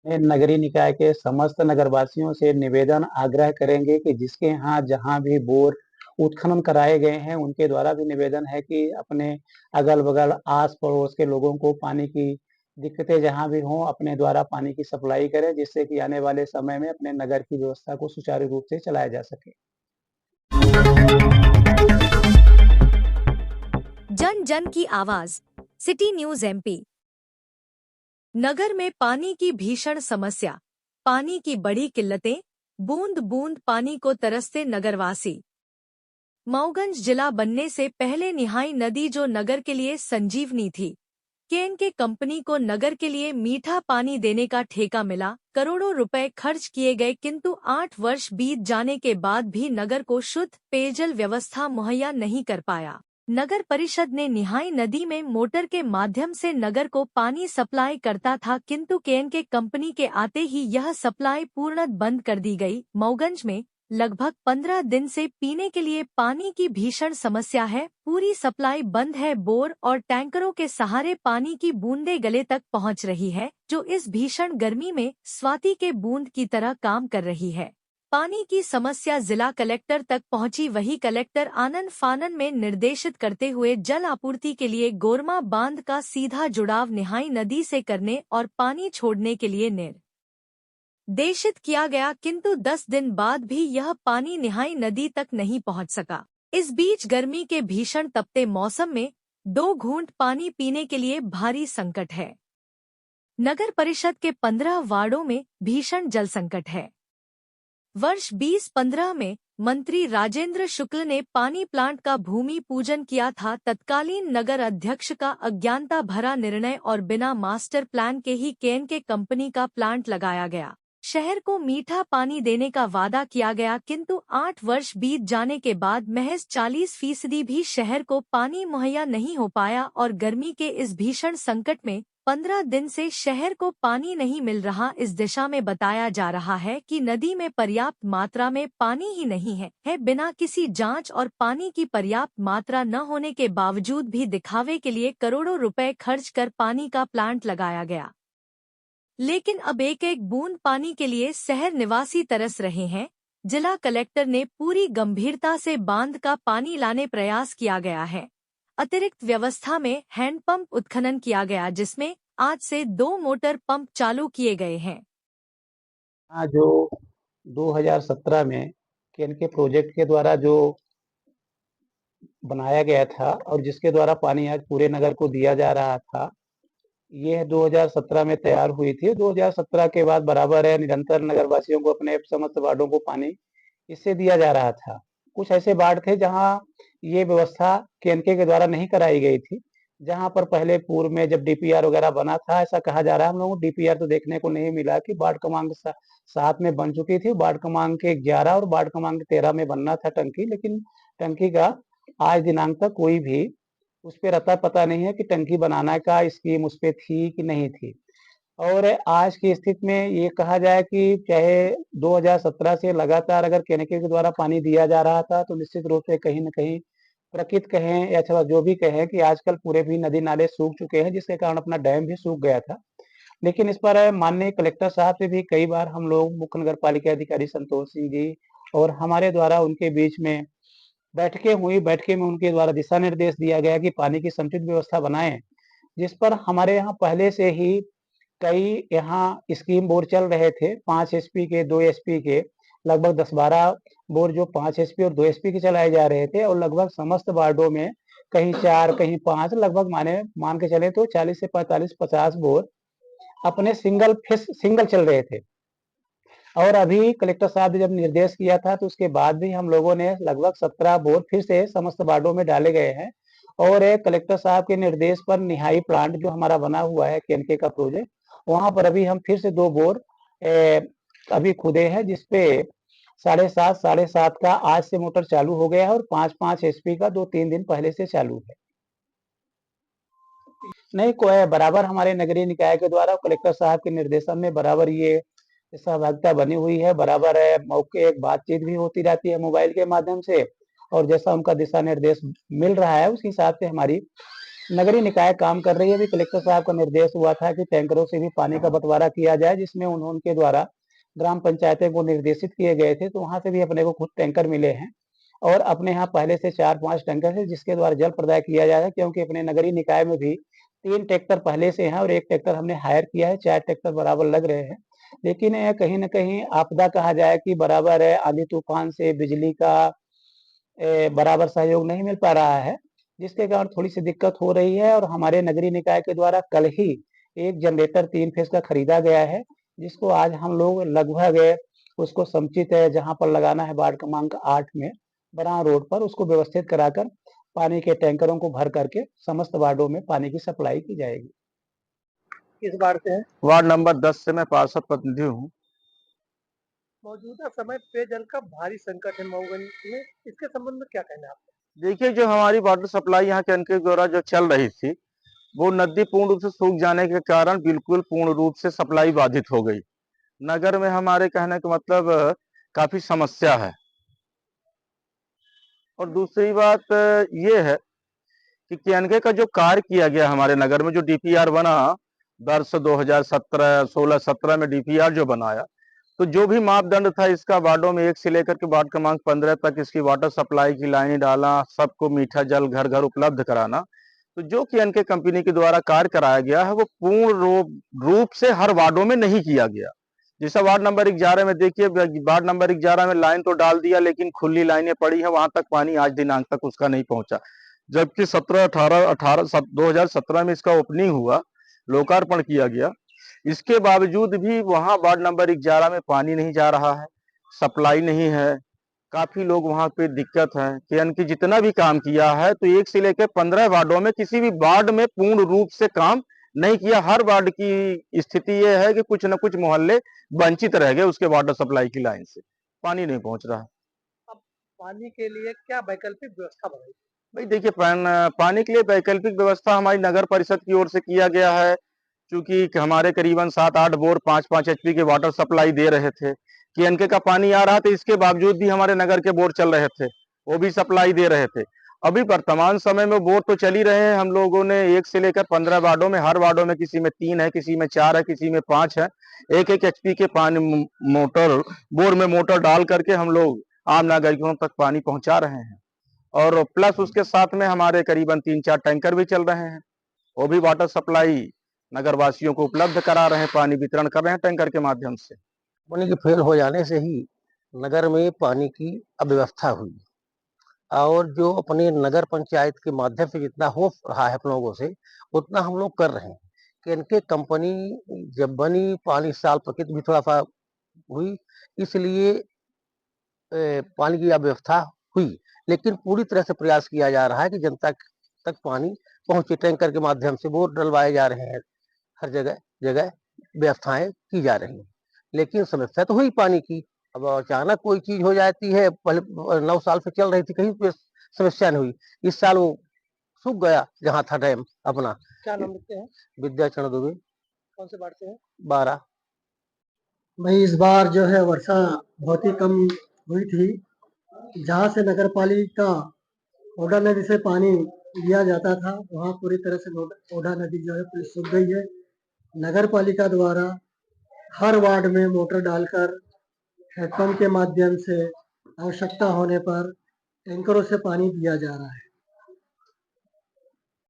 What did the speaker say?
नगरीय निकाय के समस्त नगरवासियों से निवेदन आग्रह करेंगे कि जिसके यहाँ जहाँ भी बोर उत्खनन कराए गए हैं उनके द्वारा भी निवेदन है कि अपने अगल-बगल आस-पड़ोस के लोगों को पानी की दिक्कतें जहाँ भी हों अपने द्वारा पानी की सप्लाई करें, जिससे कि आने वाले समय में अपने नगर की व्यवस्था को सुचारू रूप से चलाया जा सके। जन जन की आवाज, सिटी न्यूज एमपी। नगर में पानी की भीषण समस्या, पानी की बड़ी किल्लतें, बूंद बूंद पानी को तरसते नगरवासी। मऊगंज जिला बनने से पहले निहाई नदी जो नगर के लिए संजीवनी थी, केएनके कंपनी को नगर के लिए मीठा पानी देने का ठेका मिला, करोड़ों रुपए खर्च किए गए, किंतु 8 वर्ष बीत जाने के बाद भी नगर को शुद्ध पेयजल व्यवस्था मुहैया नहीं कर पाया। नगर परिषद ने निहाई नदी में मोटर के माध्यम से नगर को पानी सप्लाई करता था, किंतु केएनके कंपनी के आते ही यह सप्लाई पूर्णतः बंद कर दी गई। मऊगंज में लगभग 15 दिन से पीने के लिए पानी की भीषण समस्या है। पूरी सप्लाई बंद है। बोर और टैंकरों के सहारे पानी की बूंदें गले तक पहुंच रही है, जो इस भीषण गर्मी में स्वाति के बूंद की तरह काम कर रही है। पानी की समस्या जिला कलेक्टर तक पहुंची, वही कलेक्टर आनन फानन में निर्देशित करते हुए जल आपूर्ति के लिए गोरमा बांध का सीधा जुड़ाव निहाई नदी से करने और पानी छोड़ने के लिए निर्देशित किया गया, किंतु 10 दिन बाद भी यह पानी निहाई नदी तक नहीं पहुंच सका। इस बीच गर्मी के भीषण तपते मौसम में 2 घूंट पानी पीने के लिए भारी संकट है। नगर परिषद के 15 वार्डों में भीषण जल संकट है। वर्ष 2015 में मंत्री राजेंद्र शुक्ल ने पानी प्लांट का भूमि पूजन किया था। तत्कालीन नगर अध्यक्ष का अज्ञानता भरा निर्णय और बिना मास्टर प्लान के ही केएनके कंपनी का प्लांट लगाया गया। शहर को मीठा पानी देने का वादा किया गया, किंतु 8 वर्ष बीत जाने के बाद महज 40% भी शहर को पानी मुहैया नहीं हो पाया और गर्मी के इस भीषण संकट में 15 दिन से शहर को पानी नहीं मिल रहा। इस दिशा में बताया जा रहा है कि नदी में पर्याप्त मात्रा में पानी ही नहीं है। बिना किसी जांच और पानी की पर्याप्त मात्रा न होने के बावजूद भी दिखावे के लिए करोड़ों रुपए खर्च कर पानी का प्लांट लगाया गया, लेकिन अब एक एक बूंद पानी के लिए शहर निवासी तरस रहे हैं। जिला कलेक्टर ने पूरी गंभीरता से बांध का पानी लाने प्रयास किया गया है। अतिरिक्त व्यवस्था में हैंडपंप उत्खनन किया गया, जिसमें आज से 2 मोटर पंप चालू किए गए हैं। जो 2017 में केएनके प्रोजेक्ट के द्वारा जो बनाया गया था और जिसके द्वारा पानी आज पूरे नगर को दिया जा रहा था, ये 2017 में तैयार हुई थी। 2017 के बाद बराबर है निरंतर नगरवासियों को अपने समस्त वार्डों को पानी इससे दिया जा रहा था। कुछ ऐसे वार्ड थे जहां ये व्यवस्था केएनके के द्वारा नहीं कराई गई थी, जहां पर पहले पूर्व में जब डीपीआर वगैरह बना था, ऐसा कहा जा रहा है हम लोगों को डीपीआर तो देखने को नहीं मिला कि वार्ड क्रमांक 7 में बन चुकी थी। वार्ड क्रमांक 11 और वार्ड क्रमांक 13 में बनना था टंकी, लेकिन टंकी का आज दिनांक तक कोई भी उस पे अता पता नहीं है कि टंकी बनाना का स्कीम उस पे थी कि नहीं थी। और आज की स्थिति में ये कहा जाए कि चाहे 2017 से लगातार अगर केएनके के द्वारा पानी दिया जा रहा था, तो निश्चित रूप से कहीं न कहीं प्रकृति कहें या अथवा जो भी कहें कि आजकल पूरे भी नदी नाले सूख चुके हैं, जिसके कारण अपना डैम भी सूख गया था। लेकिन इस पर माननीय कलेक्टर साहब से भी कई बार हम लोग मुख्य नगर पालिका अधिकारी संतोष सिंह जी और हमारे द्वारा उनके बीच में बैठकें हुई। बैठक में उनके द्वारा दिशा निर्देश दिया गया कि पानी की समुचित व्यवस्था बनाएं, जिस पर हमारे यहाँ पहले से ही कई यहाँ स्कीम बोर चल रहे थे। 5 एचपी के, 2 एचपी के, लगभग 10-12 बोर जो 5 एचपी और 2 एचपी के चलाए जा रहे थे और लगभग समस्त वार्डों में कहीं 4 कहीं 5 लगभग मान के चले तो 40 से 45-50 बोर अपने सिंगल चल रहे थे। और अभी कलेक्टर साहब ने जब निर्देश किया था तो उसके बाद भी हम लोगों ने लगभग 17 बोर फिर से समस्त वार्डों में डाले गए हैं। और कलेक्टर साहब के निर्देश पर निहाई प्लांट जो हमारा बना हुआ है केएनके का प्रोजेक्ट, वहां पर अभी हम फिर से 2 बोर अभी खुदे हैं, जिसपे 7.5 का आज से मोटर चालू हो गया है और 5-5 एचपी का 2-3 दिन पहले से चालू है। नहीं कोई बराबर हमारे नगरीय निकाय के द्वारा कलेक्टर साहब के निर्देशन में बराबर ये सहभागिता बनी हुई है। बराबर है मौके एक बातचीत भी होती रहती है मोबाइल के माध्यम से, और जैसा उनका दिशा निर्देश मिल रहा है उस हिसाब से हमारी नगरीय निकाय काम कर रही है। अभी कलेक्टर साहब का निर्देश हुआ था कि टैंकरों से भी पानी का बंटवारा किया जाए, जिसमें उनके द्वारा ग्राम पंचायतें को निर्देशित किए गए थे, तो वहां से भी अपने को खुद टैंकर मिले हैं और अपने यहाँ पहले से 4-5 टैंकर है जिसके द्वारा जल प्रदाय किया जा रहा है, क्योंकि अपने नगरीय निकाय में भी 3 ट्रैक्टर पहले से हैं और 1 ट्रैक्टर हमने हायर किया है, 4 ट्रैक्टर बराबर लग रहे हैं। लेकिन कहीं न कहीं आपदा कहा जाए कि बराबर है, आंधी तूफान से बिजली का बराबर सहयोग नहीं मिल पा रहा है, जिसके कारण थोड़ी-सी दिक्कत हो रही है और हमारे नगरीय निकाय के द्वारा कल ही एक जनरेटर 3 फेज़ का खरीदा गया है, जिसको आज हम लोग लगभग उसको समुचित जहाँ पर लगाना है वार्ड क्रमांक 8 में, बराह रोड पर उसको व्यवस्थित कराकर पानी के टैंकरों को भर करके समस्त वार्डों में पानी की सप्लाई की जाएगी। किस वार्ड से हैं? वार्ड नंबर 10 से मैं पार्षद प्रतिनिधि हूँ। मौजूदा समय पेयजल का भारी संकट है मऊगंज में, इसके संबंध में क्या कहना है आपका? देखिए, जो हमारी वाटर सप्लाई यहाँ के इनके द्वारा जो चल रही थी, वो नदी पूर्ण रूप से सूख जाने के कारण बिल्कुल पूर्ण रूप से सप्लाई बाधित हो गई। नगर में हमारे कहने का मतलब काफी समस्या है। और दूसरी बात ये है कि केएनके का जो कार्य किया गया हमारे नगर में, जो डीपीआर बना वर्ष 2017 16-17 में डीपीआर जो बनाया, तो जो भी मापदंड था इसका वार्डों में 1 से लेकर के वार्ड क्रमांक 15 तक इसकी वाटर सप्लाई की लाइन डालना, सबको मीठा जल घर घर उपलब्ध कराना, तो जो केएनके कंपनी के द्वारा कार्य कराया गया है वो पूर्ण रूप से हर वार्डों में नहीं किया गया। जैसा वार्ड नंबर 11 में देखिए, वार्ड नंबर 11 में लाइन तो डाल दिया लेकिन खुली लाइनें पड़ी है, वहां तक पानी आज दिनांक तक उसका नहीं पहुंचा। जबकि 2017 में इसका ओपनिंग हुआ, लोकार्पण किया गया, इसके बावजूद भी वहां वार्ड नंबर 11 में पानी नहीं जा रहा है, सप्लाई नहीं है। काफी लोग वहां पे दिक्कत है। केएनके जितना भी काम किया है तो 1 से लेकर 15 वार्डों में किसी भी वार्ड में पूर्ण रूप से काम नहीं किया। हर वार्ड की स्थिति ये है कि कुछ न कुछ मोहल्ले वंचित रह गए उसके वाटर सप्लाई की लाइन से, पानी नहीं पहुंच रहा। अब पानी के लिए क्या वैकल्पिक व्यवस्था बनाई? भाई देखिए, पानी के लिए वैकल्पिक व्यवस्था हमारी नगर परिषद की ओर से किया गया है। चूंकि हमारे करीबन 7-8 बोर 5-5 एचपी के वाटर सप्लाई दे रहे थे, केएनके का पानी आ रहा था, इसके बावजूद भी हमारे नगर के बोर चल रहे थे, वो भी सप्लाई दे रहे थे। अभी वर्तमान समय में बोर तो चल ही रहे हैं। हम लोगों ने 1 से लेकर 15 वार्डों में, हर वार्डों में किसी में 3 है, किसी में 4 है, किसी में 5 है, 1-1 एचपी के पानी मोटर बोर में मोटर डाल करके हम लोग आम नागरिकों तक पानी पहुंचा रहे हैं। और प्लस उसके साथ में हमारे करीबन 3-4 टैंकर भी चल रहे हैं, वो भी वाटर सप्लाई नगर वासियों को उपलब्ध करा रहे हैं, पानी वितरण कर रहे हैं टैंकर के माध्यम से। पानी के फेल हो जाने से ही नगर में पानी की अव्यवस्था हुई और जो अपने नगर पंचायत के माध्यम से जितना हो रहा है हम लोगों से उतना हम लोग कर रहे हैं। केएनके कंपनी जब बनी, पानी साल प्रकृति भी थोड़ा सा हुई, इसलिए पानी की अव्यवस्था हुई, लेकिन पूरी तरह से प्रयास किया जा रहा है कि जनता तक पानी पहुंचे। टैंकर के माध्यम से बोर डलवाए जा रहे हैं, हर जगह जगह व्यवस्थाएं की जा रही हैं, लेकिन समस्या तो हुई पानी की। अब अचानक कोई चीज हो जाती है, पहले 9 साल से चल रही थी, कहीं पे समस्या नहीं हुई। इस साल वो सूख गया जहाँ था डैम अपना। क्या नाम लिखते हैं? विद्याचरण दुबे। कौन से वार्ड से हैं? 12। भाई इस बार जो है वर्षा बहुत ही कम हुई थी। जहाँ से नगर पालिका ओडा नदी से पानी लिया जाता था वहाँ पूरी तरह से ओडा नदी जो है पूरी सूख गई है। नगर पालिका द्वारा हर वार्ड में मोटर डालकर हैंडपंप के माध्यम से आवश्यकता होने पर टैंकरों से पानी दिया जा रहा है।